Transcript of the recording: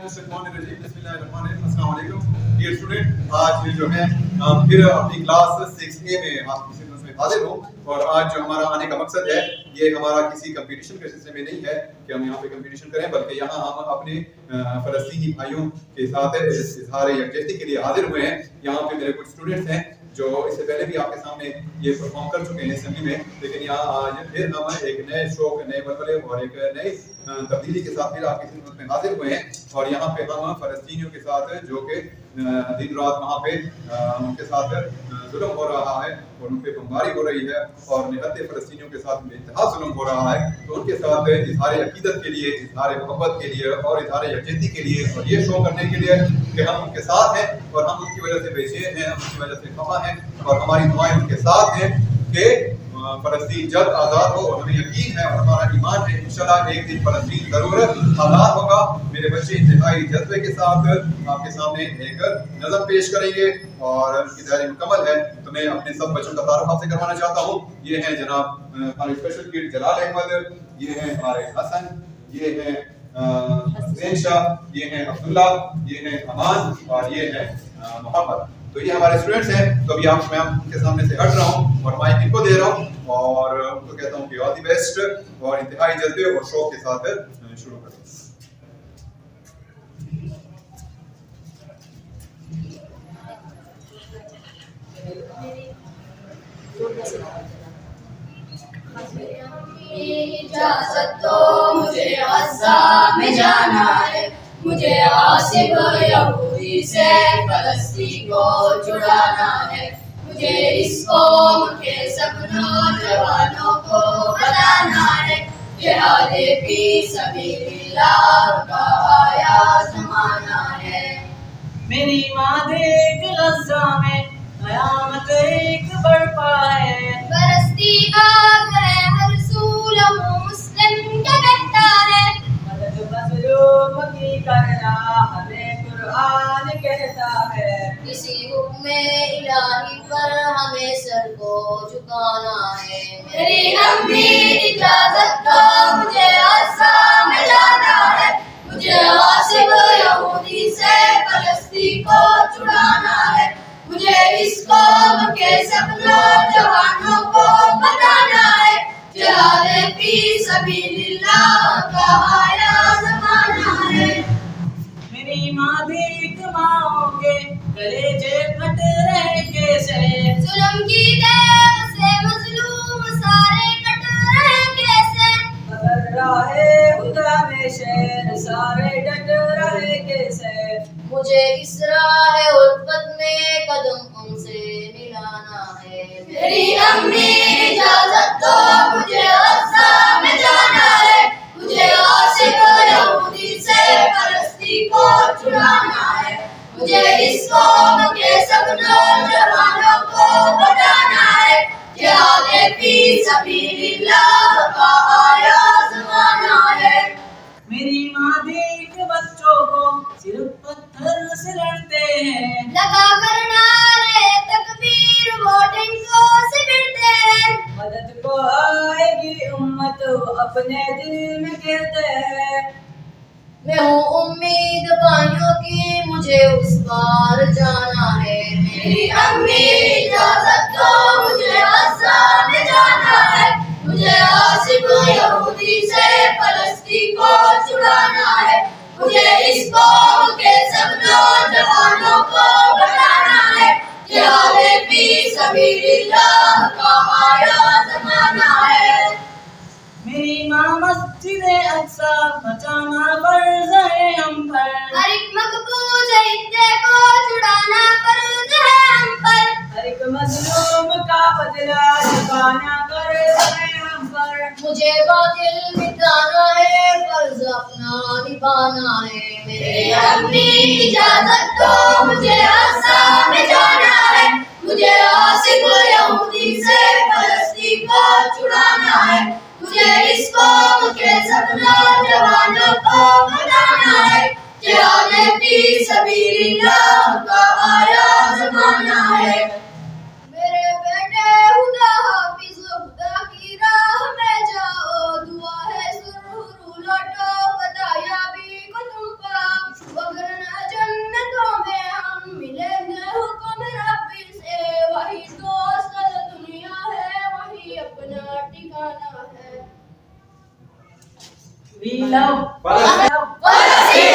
السلام علیکم dear student, آج جو ہے پھر اپنی کلاس 6A میں آپ کی خدمت میں حاضر ہوں، اور آج جو ہمارا آنے کا مقصد ہے یہ ہمارا کسی کمپٹیشن کے سلسلے میں نہیں ہے کہ ہم یہاں پہ کمپٹیشن کریں، بلکہ یہاں ہم اپنے فلسطینی بھائیوں کے ساتھ اظہار یکجہتی کے لیے حاضر ہوئے ہیں۔ یہاں پہ میرے کچھ اسٹوڈنٹس ہیں جو اس سے پہلے بھی آپ کے سامنے یہ پرفارم کر چکے ہیں اسمبلی میں، لیکن یہاں آج پھر ہم ایک نئے شوق، نئے بلبلے اور ایک نئی تبدیلی کے ساتھ پھر آپ کی خدمت میں حاضر ہوئے ہیں، اور یہاں پہ ہم فلسطینیوں کے ساتھ جو کہ دن رات وہاں پہ ان کے ساتھ ظلم ہو رہا ہے اور ان پہ بمباری ہو رہی ہے، اور نہتے فلسطینیوں کے ساتھ بے انتہا ظلم ہو رہا ہے، تو ان کے ساتھ اظہار عقیدت کے لیے، اظہار محبت کے لیے اور اظہار یکجہتی کے لیے، اور یہ شو کرنے کے لیے کہ ہم ان کے ساتھ ہیں اور ہم ان کی وجہ سے بے چین ہیں، ہم ان کی وجہ سے خفا ہیں، اور ہماری دعائیں ان کے ساتھ ہیں کہ فلسطین جلد آزاد ہو، اور ہمیں یقین ہے اور ہمارا ایمان ہے انشاءاللہ ایک دن فلسطین ضرور آزاد ہوگا۔ میرے بچے انتہائی جذبے کے ساتھ آپ کے سامنے ایک نظم پیش کریں گے اور ان کی تیاری مکمل ہے، تو میں اپنے سب بچوں کا تعارف آپ سے کروانا چاہتا ہوں۔ یہ ہیں جناب ہمارے اسپیشل کڈ جلال احمد، یہ ہیں ہمارے حسن، یہ ہیں حسین شاہ، یہ ہیں عبداللہ، یہ ہیں امان، اور یہ ہیں محمد۔ تو یہ ہمارے اسٹوڈنٹس ہیں، تو ابھی آپ میں ان کے سامنے سے ہٹ رہا ہوں اور مائک ان کو دے رہا ہوں، اور ان کو کہتا ہوں کہ آل دی بیسٹ، اور انتہائی جذبے اور شوق کے ساتھ شروع کریں۔ اجازت دو مجھے غزہ میں جانا ہے، مجھے عاصب یہودی سے فلسطین کو چھڑانا ہے، مجھے اس قوم کے سب نوجوانوں کو بتانا ہے، جہاد فی سبیل اللہ کا آیا زمانہ ہے۔ میری ماں دیکھ غزہ میں قیامت ایک برپا ہے، برستی آگ ہے ہر سو لہو مسلم کا کہتا ہے، مدد مظلوم کی کرنا ہمیں قرآن کہتا ہے، کسی حکم الہی پر ہمیں سر کو جھکانا ہے۔ میری امی اجازت دو مجھے غزہ میں جانا ہے، مجھے غاصب یہودی سے فلسطین کو چھڑانا ہے، مجھے اس قوم کے سب نوجوانوں کو بتانا ہے، جہاد فی سبیل اللہ کا آیا زمانہ ہے۔ میری ماں دیکھ ماؤں کے کلیجے پھٹ رہے کیسے، ظلم کی دیر سے مظلوم سارے کٹ رہے کیسے، مگر راہ خدا میں شہر سارے ڈٹ رہے کیسے، مجھے اس راہ غربت میں قدم ان سے ملانا ہے۔ میری امی اجازت دو مجھے غزہ میں جانا ہے، مجھے غاصب یہودی سے فلسطین کو چھڑانا ہے، مجھے اس قوم کے سب نوجوانوں کو بتانا ہے، جہاد فی سبیل اللہ کا آیا زمانہ ہے۔ میری ماں دیکھ بچوں کو صرف پتھر سے لڑتے ہیں، لگا کر نعرے تکبیر وہ ڈنڈوں سے پھرتے ہیں، مدد کو آئے گی امت اپنے دل میں کہتے ہیں، میں ہوں امید بھائیوں کی مجھے اس پار جانا ہے۔ میری امی اجازت دو مجھے غزہ میں جانا ہے، مجھے غاصب یہودی سے فلسطین کو چھڑانا ہے، مجھے اس قوم کے سب نوجوانوں کو بتانا ہے، جہاد فی سبیل اللہ کا آیا زمانہ ہے۔ میری ماں مسجد اقصی بچانا فرض ہے ہم پر، ہر ایک مقبوض عہدے کو چھڑانا فرض ہے ہم پر، ہر ایک مظلوم کا بدلہ چکانا فرض ہے ہم پر، مجھے باطل مٹانا ہے فرض اپنا نبھانا ہے۔ میری امی اجازت دو مجھے غزہ میں جانا ہے، مجھے غاصب یہودی سے فلسطین کو چھڑانا ہے، مجھے اس قوم کے سب نوجوانوں کو بتانا ہے، جہاد فی سبیل اللہ کا آیا زمانہ ہے۔ میرے بیٹے خدا حافظ خدا کی راہ میں جاؤ، دعا ہے ضرور لوٹو فتح یابی کو تم پاؤ، We love. Palestine. Palestine.